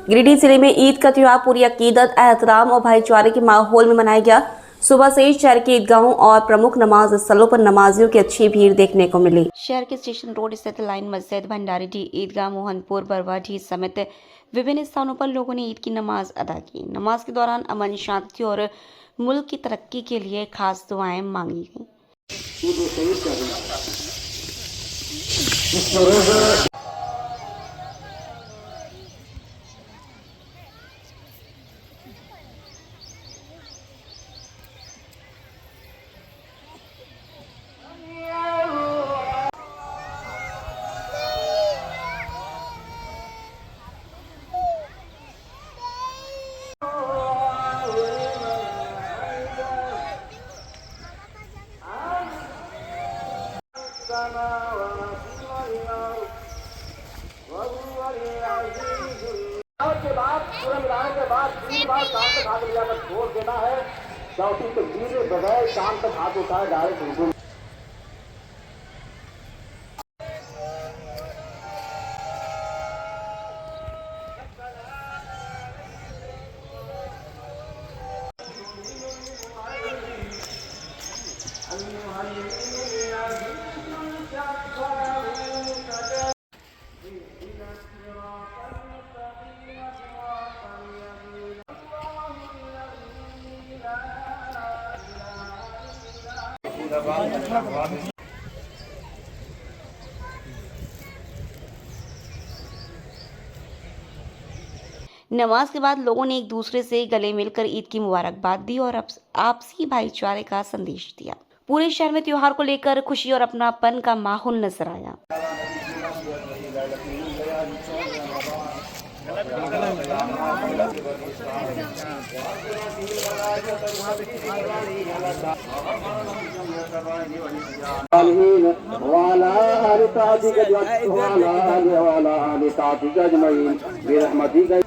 गिरिडीह जिले में ईद का त्योहार पूरी अकीदत, एहतराम और भाईचारे के माहौल में मनाया गया। सुबह से ही शहर के ईदगाहों और प्रमुख नमाज स्थलों पर नमाजियों की अच्छी भीड़ देखने को मिली। शहर के स्टेशन रोड स्थित लाइन मस्जिद, भंडारीडीह ईदगाह, मोहनपुर, बरवाडीह समेत विभिन्न स्थानों पर लोगों ने ईद की नमाज अदा की। नमाज के दौरान अमन, शांति और मुल्क की तरक्की के लिए खास दुआएं मांगी गईं। के बाद पूरा मिलाने के बाद 3 बार कान तक हाथ मिलाकर छोड़ देना है। चौथी तकबीर में बगैर कान तक हाथ उठाए डायरेक्ट बिल्कुल। नमाज के बाद लोगों ने एक दूसरे से गले मिलकर ईद की मुबारकबाद दी और आपसी भाईचारे का संदेश दिया। पूरे शहर में त्योहार को लेकर खुशी और अपनापन का माहौल नजर आया।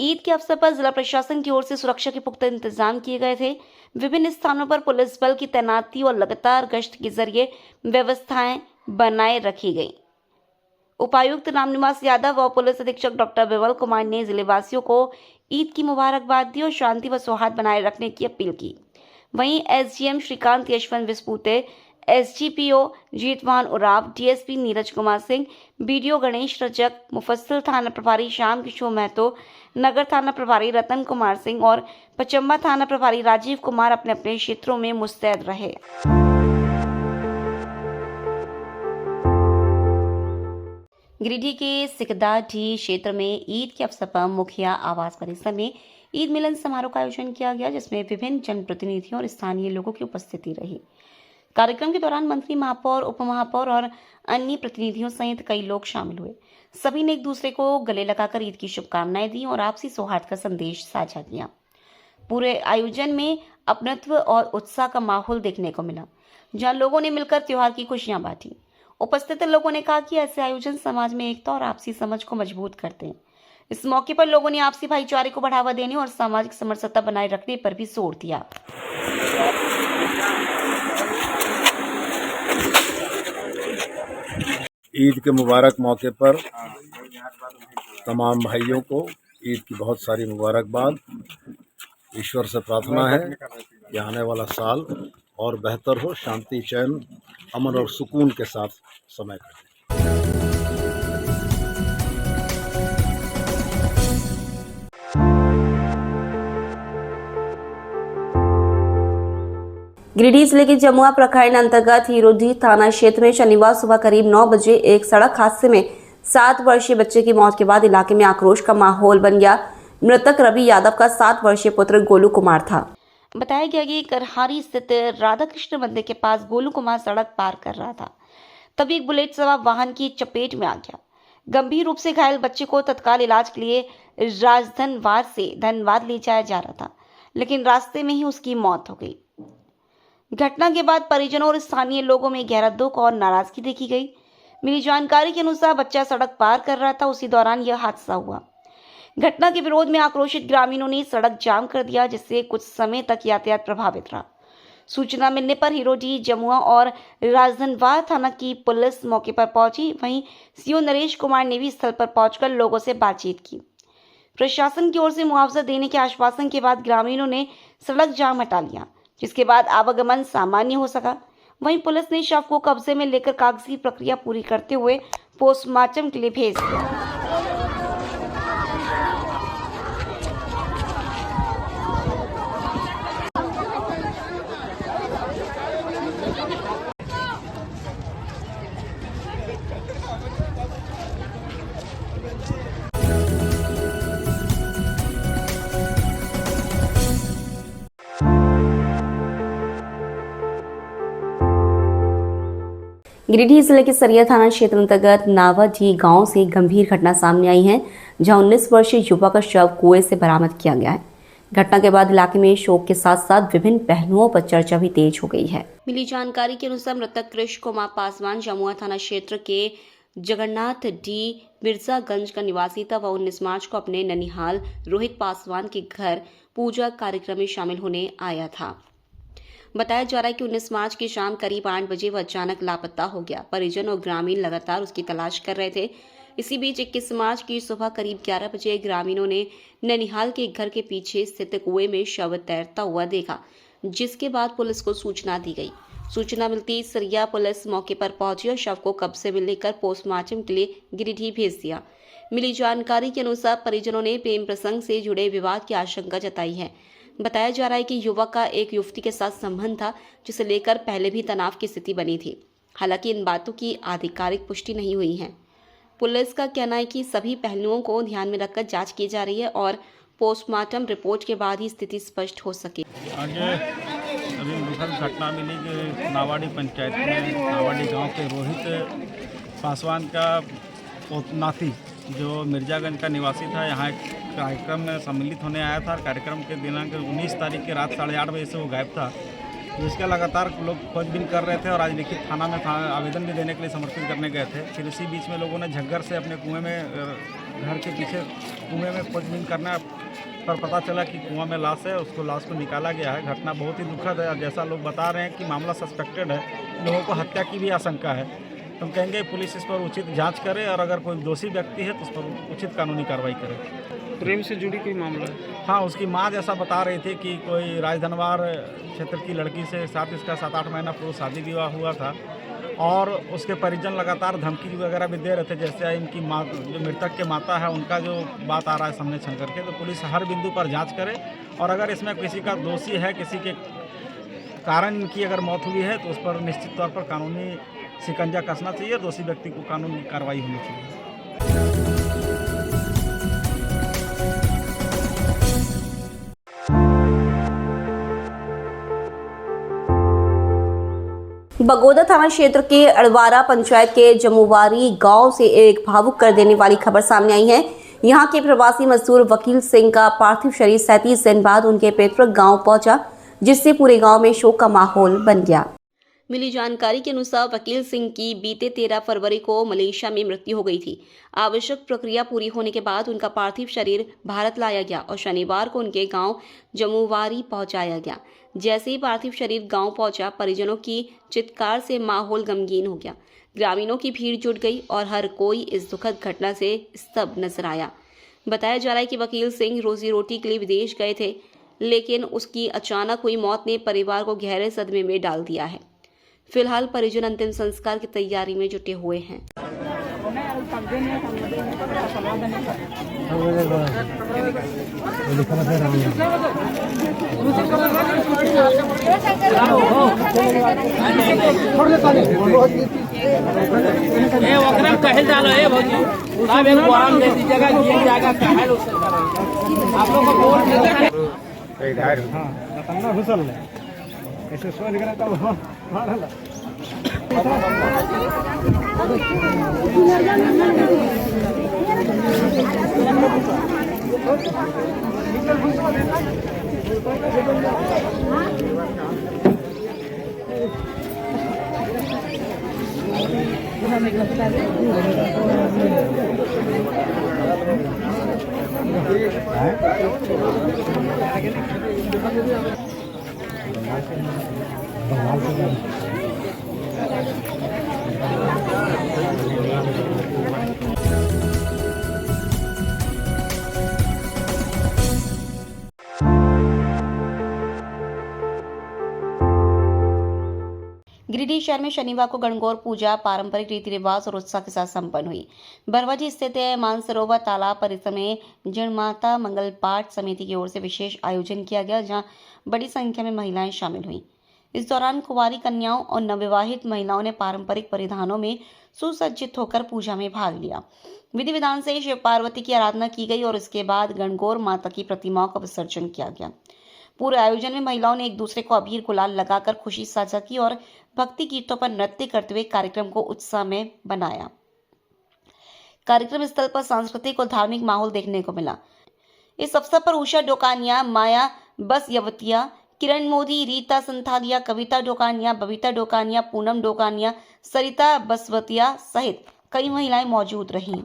ईद के अवसर पर जिला प्रशासन की ओर से सुरक्षा के पुख्ता इंतजाम किए गए थे। विभिन्न स्थानों पर पुलिस बल की तैनाती और लगातार गश्त के जरिए व्यवस्थाएं बनाए रखी गई। उपायुक्त रामनिवास यादव और पुलिस अधीक्षक डॉक्टर विमल कुमार ने जिलेवासियों को ईद की मुबारकबाद दी और शांति व सौहार्द बनाए रखने की अपील की। वहीं SDM Shrikant Yashwant Vispute, SDPO Jeetwan Uraon, DSP Neeraj Kumar Singh, BDO Ganesh Rajak, Mufassil थाना प्रभारी श्याम किशोर महतो, नगर थाना प्रभारी रतन कुमार सिंह और पचम्बा थाना प्रभारी राजीव कुमार अपने अपने क्षेत्रों में मुस्तैद रहे। गिरिडीह के सिकदाडीह क्षेत्र में ईद के अवसर पर मुखिया आवास परिसर में ईद मिलन समारोह का आयोजन किया गया, जिसमें विभिन्न जनप्रतिनिधियों और स्थानीय लोगों की उपस्थिति रही। कार्यक्रम के दौरान मंत्री, महापौर, उपमहापौर और अन्य प्रतिनिधियों सहित कई लोग शामिल हुए। सभी ने एक दूसरे को गले लगाकर ईद की शुभकामनाएं दी और आपसी सौहार्द का संदेश साझा किया। पूरे आयोजन में अपनत्व और उत्साह का माहौल देखने को मिला, जहां लोगों ने मिलकर त्योहार की खुशियां बांटी। उपस्थित लोगों ने कहा कि ऐसे आयोजन समाज में एकता और आपसी समझ को मजबूत करते हैं। इस मौके पर लोगों ने आपसी भाईचारे को बढ़ावा देने और सामाजिक समरसता बनाए रखने पर भी जोर दिया। ईद के मुबारक मौके पर तमाम भाइयों को ईद की बहुत सारी मुबारकबाद। ईश्वर से प्रार्थना है कि आने वाला साल और बेहतर हो, शांति, चैन, अमन और सुकून के साथ समय कटे। गिरिडीह जिले के जमुआ प्रखंड अंतर्गत हीरोडीह थाना क्षेत्र में शनिवार सुबह करीब 9 बजे एक सड़क हादसे में 7 वर्षीय बच्चे की मौत के बाद इलाके में आक्रोश का माहौल बन गया। मृतक रवि यादव का 7 वर्षीय पुत्र गोलू कुमार था। बताया गया कि करहारी स्थित राधा कृष्ण मंदिर के पास गोलू कुमार सड़क पार कर रहा था, तभी एक बुलेट सवार वाहन की चपेट में आ गया। गंभीर रूप से घायल बच्चे को तत्काल इलाज के लिए राजधनवार से धनबाद ले जाया जा रहा था, लेकिन रास्ते में ही उसकी मौत हो गई। घटना के बाद परिजनों और स्थानीय लोगों में गहरा दुख और नाराजगी देखी गई। मिली जानकारी के अनुसार बच्चा सड़क पार कर रहा था, उसी दौरान यह हादसा हुआ। घटना के विरोध में आक्रोशित ग्रामीणों ने सड़क जाम कर दिया, जिससे कुछ समय तक यातायात प्रभावित रहा। सूचना मिलने पर हिरोडी, जमुआ और राजधनवार थाना की पुलिस मौके पर पहुंची। वहीं सीओ नरेश कुमार ने भी स्थल पर पहुंचकर लोगों से बातचीत की। प्रशासन की ओर से मुआवजा देने के आश्वासन के बाद ग्रामीणों ने सड़क जाम हटा लिया, जिसके बाद आवागमन सामान्य हो सका। वहीं पुलिस ने शव को कब्जे में लेकर कागजी प्रक्रिया पूरी करते हुए पोस्टमार्टम के लिए भेज दिया। गिरिडीह जिले के सरिया थाना क्षेत्र अंतर्गत नावाडी गांव से गंभीर घटना सामने आई है, जहां 19 वर्षीय युवक का शव कुएं से बरामद किया गया है। घटना के बाद इलाके में शोक के साथ साथ विभिन्न पहलुओं पर चर्चा भी तेज हो गई है। मिली जानकारी के अनुसार मृतक कृष्ण कुमार पासवान जमुआ थाना क्षेत्र के जगन्नाथ डी मिर्जागंज का निवासी था। वह 19 मार्च को अपने ननिहाल रोहित पासवान के घर पूजा कार्यक्रम में शामिल होने आया था। बताया जा रहा है कि 19 मार्च की शाम करीब 8 बजे वह अचानक लापता हो गया। परिजन और ग्रामीण लगातार उसकी तलाश कर रहे थे। इसी बीच 21 मार्च की सुबह करीब 11 बजे ग्रामीणों ने ननिहाल के घर के पीछे स्थित कुएं में शव तैरता हुआ देखा, जिसके बाद पुलिस को सूचना दी गई। सूचना मिलती सरिया पुलिस मौके पर पहुंची और शव को कब्जे में लेकर पोस्टमार्टम के लिए गिरिडीह भेज दिया। मिली जानकारी के अनुसार परिजनों ने प्रेम प्रसंग से जुड़े विवाद की आशंका जताई है। बताया जा रहा है कि युवक का एक युवती के साथ संबंध था, जिसे लेकर पहले भी तनाव की स्थिति बनी थी। हालांकि इन बातों की आधिकारिक पुष्टि नहीं हुई है। पुलिस का कहना है कि सभी पहलुओं को ध्यान में रखकर जांच की जा रही है और पोस्टमार्टम रिपोर्ट के बाद ही स्थिति स्पष्ट हो सके। आगे अभी दुखद घटना मिली कि नावाडी पंचायत में नावाडी गांव के रोहित पासवान का नाती जो मिर्जागंज का निवासी था, यहाँ एक कार्यक्रम में सम्मिलित होने आया था। कार्यक्रम के दिनांक 19 तारीख की रात 8:30 बजे से वो गायब था, जिसका लगातार लोग खोजबीन कर रहे थे और आज लिखित थाना में आवेदन भी देने के लिए समर्पित करने गए थे। फिर इसी बीच में लोगों ने झग्गर से अपने कुएं में, घर के पीछे कुएं में खोजबीन करना पर पता चला कि कुआं में लाश है। उसको लाश को निकाला गया है। घटना बहुत ही दुखद है और जैसा लोग बता रहे हैं कि मामला सस्पेक्टेड है, लोगों को हत्या की भी आशंका है। हम कहेंगे पुलिस इस पर उचित जांच करे और अगर कोई दोषी व्यक्ति है तो उस पर उचित कानूनी कार्रवाई करे। प्रेम से जुड़ी कोई मामला है? हाँ, उसकी माँ जैसा बता रही थी कि कोई राजधनवार क्षेत्र की लड़की से साथ इसका 7-8 महीना पूर्व शादी विवाह हुआ था और उसके परिजन लगातार धमकी वगैरह भी दे रहे थे। जैसे इनकी माँ, जो मृतक के माता है, उनका जो बात आ रहा है सामने छन करके, तो पुलिस हर बिंदु पर जाँच करे और अगर इसमें किसी का दोषी है, किसी के कारण इनकी अगर मौत हुई है तो उस पर निश्चित तौर पर कानूनी शिकंजा कसना चाहिए। दोषी व्यक्ति को कानूनी कार्रवाई होनी चाहिए। बगोदा थाना क्षेत्र के अड़वारा पंचायत के जमुवारी गांव से एक भावुक कर देने वाली खबर सामने आई है। यहां के प्रवासी मजदूर वकील सिंह का पार्थिव शरीर 37 दिन बाद उनके पैतृक गांव पहुंचा, जिससे पूरे गांव में शोक का माहौल बन गया। मिली जानकारी के अनुसार वकील सिंह की बीते 13 फरवरी को मलेशिया में मृत्यु हो गई थी। आवश्यक प्रक्रिया पूरी होने के बाद उनका पार्थिव शरीर भारत लाया गया और शनिवार को उनके गांव जमुवारी पहुंचाया गया। जैसे ही पार्थिव शरीर गांव पहुंचा, परिजनों की चित्कार से माहौल गमगीन हो गया। ग्रामीणों की भीड़ जुट गई और हर कोई इस दुखद घटना से स्तब्ध नजर आया। बताया जा रहा है कि वकील सिंह रोजी रोटी के लिए विदेश गए थे, लेकिन उसकी अचानक हुई मौत ने परिवार को गहरे सदमे में डाल दिया है। फिलहाल परिजन अंतिम संस्कार की तैयारी में जुटे हुए हैं। ऐसे सोच कर तब गिरिडीह शहर में शनिवार को गणगौर पूजा पारंपरिक रीति रिवाज और उत्साह के साथ संपन्न हुई। बरवाजी स्थित मानसरोवर तालाब परिसर में जिणमाता मंगल पाठ समिति की ओर से विशेष आयोजन किया गया, जहां बड़ी संख्या में महिलाएं शामिल हुईं। इस दौरान कुंवारी कन्याओं और नवविवाहित महिलाओं ने पारंपरिक परिधानों में सुसज्जित होकर पूजा में भाग लिया। विधि विधान से शिव पार्वती की आराधना की गई और इसके बाद गणगौर माता की प्रतिमाओं का विसर्जन किया गया। पूरे आयोजन में महिलाओं ने एक दूसरे को अबीर गुलाल लगाकर खुशी साझा की और भक्ति गीतों पर नृत्य करते हुए कार्यक्रम को उत्साह में बनाया। कार्यक्रम स्थल पर सांस्कृतिक और धार्मिक माहौल देखने को मिला। इस अवसर पर उषा डोकानिया, माया बसयवतिया, किरण मोदी, रीता संथालिया, कविता डोकानिया, बबीता डोकानिया, पूनम डोकानिया, सरिता बसवतिया सहित कई महिलाएं मौजूद रहीं।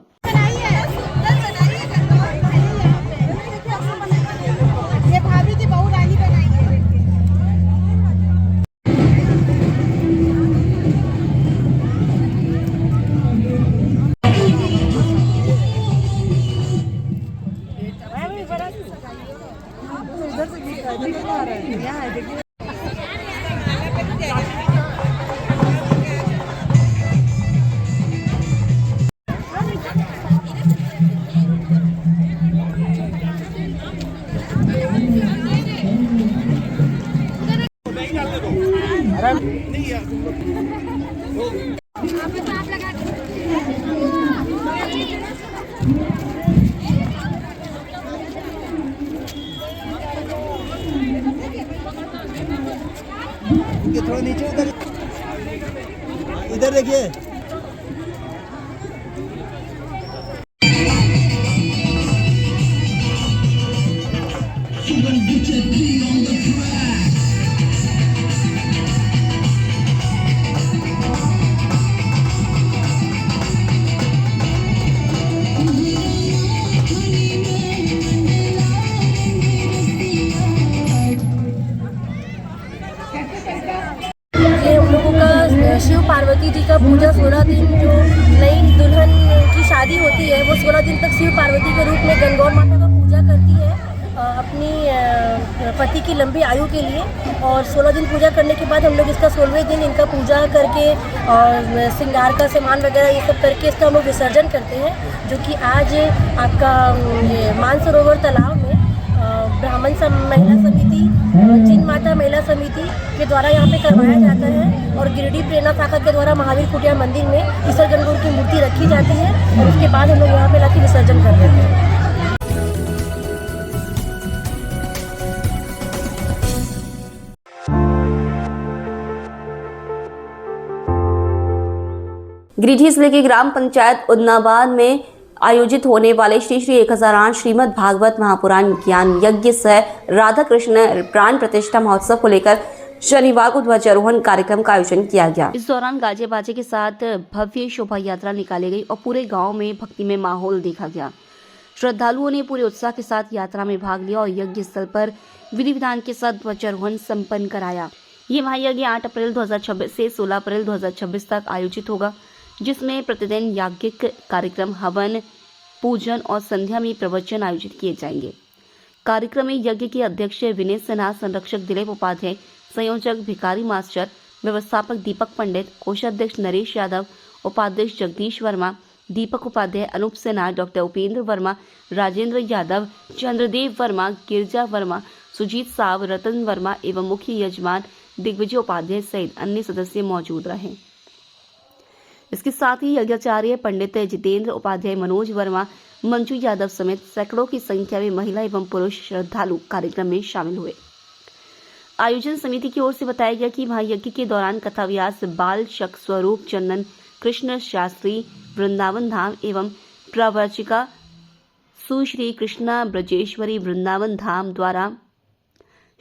थोड़ा नीचे इधर देखिए। शिव पार्वती जी का पूजा 16 दिन, जो नई दुल्हन की शादी होती है वो 16 दिन तक शिव पार्वती के रूप में गणगौर माता का पूजा करती है अपनी पति की लंबी आयु के लिए। और 16 दिन पूजा करने के बाद हम लोग इसका 16वें दिन इनका पूजा करके और श्रृंगार का सामान वगैरह ये सब करके इसका हम लोग विसर्जन करते हैं, जो कि आज आपका मानसरोवर तालाब में ब्राह्मण महिला समिति, जिणमाता महिला समिति के द्वारा यहाँ पे करवाया जाता है। और गिरिडीह प्रेरणा शाखा के द्वारा महावीर कुटिया मंदिर में ईश्वर गणगौर की मूर्ति रखी जाती है और उसके बाद हम लोग यहाँ पे लाके विसर्जन कर देते हैं। गिरिडीह जिले के ग्राम पंचायत उदनाबाद में आयोजित होने वाले श्री श्री 1008 श्रीमद् भागवत महापुराण ज्ञान यज्ञ सह राधा कृष्ण प्राण प्रतिष्ठा महोत्सव को लेकर शनिवार को ध्वजारोहण कार्यक्रम का आयोजन किया गया। इस दौरान गाजे बाजे के साथ भव्य शोभा यात्रा निकाली गई और पूरे गांव में भक्ति में माहौल देखा गया। श्रद्धालुओं ने पूरे उत्साह के साथ यात्रा में भाग लिया और यज्ञ स्थल पर विधि विधान के साथ ध्वजारोहण संपन्न कराया। ये महायज्ञ 8 अप्रैल 2026 से 16 अप्रैल 2026 तक आयोजित होगा, जिसमें प्रतिदिन याज्ञिक कार्यक्रम, हवन, पूजन और संध्या में प्रवचन आयोजित किए जाएंगे। कार्यक्रम में यज्ञ के अध्यक्ष विनय सिन्हा, संरक्षक दिलीप उपाध्याय, संयोजक भिकारी मास्टर, व्यवस्थापक दीपक पंडित, कोषाध्यक्ष नरेश यादव, उपाध्यक्ष जगदीश वर्मा, दीपक उपाध्याय, अनूप सिन्हा, डॉक्टर उपेंद्र वर्मा, राजेंद्र यादव, चंद्रदेव वर्मा, गिरजा वर्मा, सुजीत साव, रतन वर्मा एवं मुख्य यजमान दिग्विजय उपाध्याय सहित अन्य सदस्य मौजूद रहे। इसके साथ ही यज्ञाचार्य पंडित जितेंद्र उपाध्याय, मनोज वर्मा, मंजू यादव समेत सैकड़ों की संख्या में महिला एवं पुरुष श्रद्धालु कार्यक्रम में शामिल हुए। आयोजन समिति की ओर से बताया गया कि महायज्ञ के दौरान कथाव्यास बाल शक स्वरूप चंदन कृष्ण शास्त्री, वृंदावन धाम एवं प्रवचिका सुश्री कृष्णा ब्रजेश्वरी वृंदावन धाम द्वारा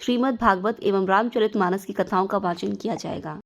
श्रीमद् भागवत एवं रामचरितमानस की कथाओं का वाचन किया जाएगा।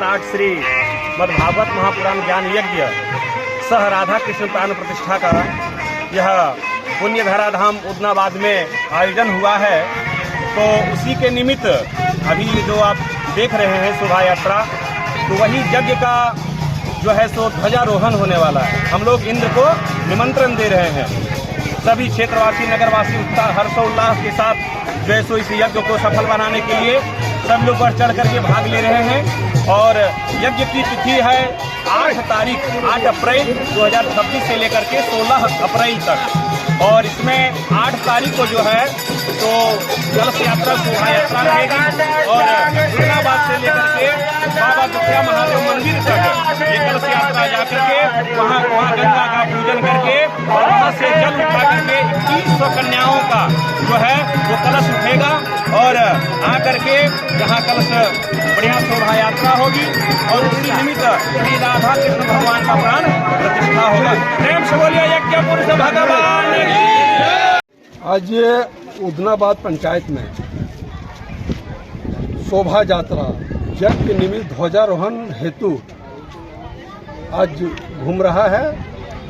2008 श्री मद्भागवत महापुराण ज्ञान यज्ञ सह राधा कृष्ण प्राण प्रतिष्ठा का यह पुण्य धरा धाम उदनाबाद में आयोजन हुआ है। तो उसी के निमित्त अभी जो आप देख रहे हैं शोभा यात्रा, तो वही यज्ञ का जो है सो ध्वजारोहण होने वाला है। हम लोग इंद्र को निमंत्रण दे रहे हैं। सभी क्षेत्रवासी नगरवासी उत्साह हर्षोल्लास के साथ जो है सो इस यज्ञ को सफल बनाने के लिए सब लोग बढ़ चढ़ करके भाग ले रहे हैं। और यज्ञ की तिथि है 8 अप्रैल 2026 से लेकर के 16 अप्रैल तक। और इसमें 8 तारीख को जो है तो कलश यात्रा शोभा यात्रा रहेगी और उदनाबाद से लेकर के बाबा दुखिया महादेव मंदिर तक ये कलश यात्रा जाकर के वहाँ गंगा का पूजन करके और वहाँ से जल उठा करके 2100 कन्याओं का जो है वो कलश उठेगा और आकर के यहाँ कलश बढ़िया शोभा यात्रा होगी और उसी निमित्त श्री राधा कृष्ण भगवान का प्राण प्रतिष्ठा होगा। प्रेम से बोलिए यज्ञ पुरुष भगवान। आज ये उदनाबाद पंचायत में शोभा यात्रा यज्ञ के निमित्त ध्वजारोहण हेतु आज घूम रहा है।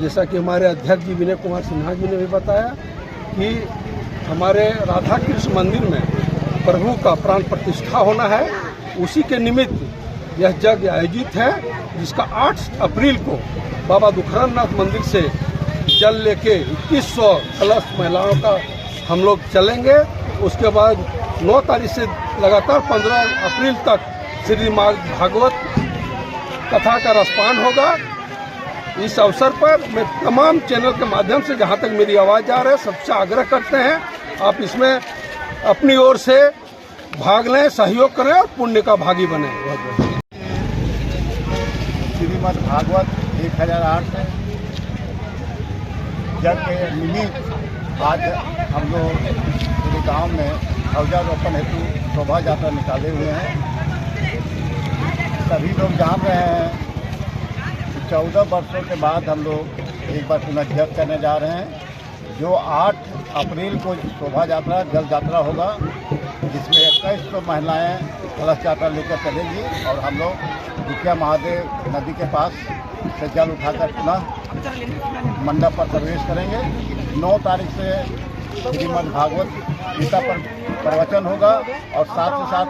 जैसा कि हमारे अध्यक्ष जी विनय कुमार सिन्हा जी ने भी बताया कि हमारे राधा कृष्ण मंदिर में प्रभु का प्राण प्रतिष्ठा होना है, उसी के निमित्त यह यज्ञ आयोजित है, जिसका 8 अप्रैल को बाबा दुखरामनाथ मंदिर से जल लेके 2100 कलश महिलाओं का हम लोग चलेंगे। उसके बाद 9 तारीख से लगातार 15 अप्रैल तक श्रीमद् भागवत कथा का रसपान होगा। इस अवसर पर मैं तमाम चैनल के माध्यम से जहां तक मेरी आवाज़ जा रही है सबसे आग्रह करते हैं आप इसमें अपनी ओर से भाग लें, सहयोग करें और पुण्य का भागी बने। श्रीमद् भागवत 1008 यज्ञ के निमित्त आज हम लोग पूरे गांव में ध्वजारोपण हेतु शोभा यात्रा निकाले हुए हैं। सभी लोग जान रहे हैं 14 वर्षों के बाद हम लोग एक बार पुनः यज्ञ करने जा रहे हैं, जो 8 अप्रैल को शोभा यात्रा जल यात्रा होगा, जिसमें 2100 महिलाएं कलश यात्रा लेकर चलेंगी और हम लोग दुखिया महादेव नदी के पास से जल उठाकर पुनः मंडप पर प्रवेश करेंगे। 9 तारीख से श्रीमद् भागवत गीता पर प्रवचन होगा और साथ ही साथ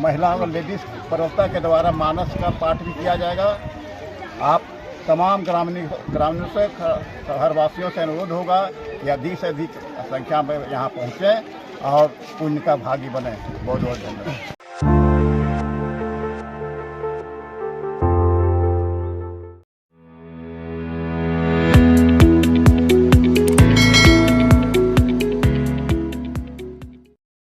महिलाओं और लेडीज प्रवक्ता के द्वारा मानस का पाठ भी किया जाएगा। आप तमाम ग्रामीणों से शहरवासियों से अनुरोध होगा कि अधिक से अधिक संख्या में यहाँ पहुँचें और पुण्य का भागी बने। बहुत बहुत धन्यवाद।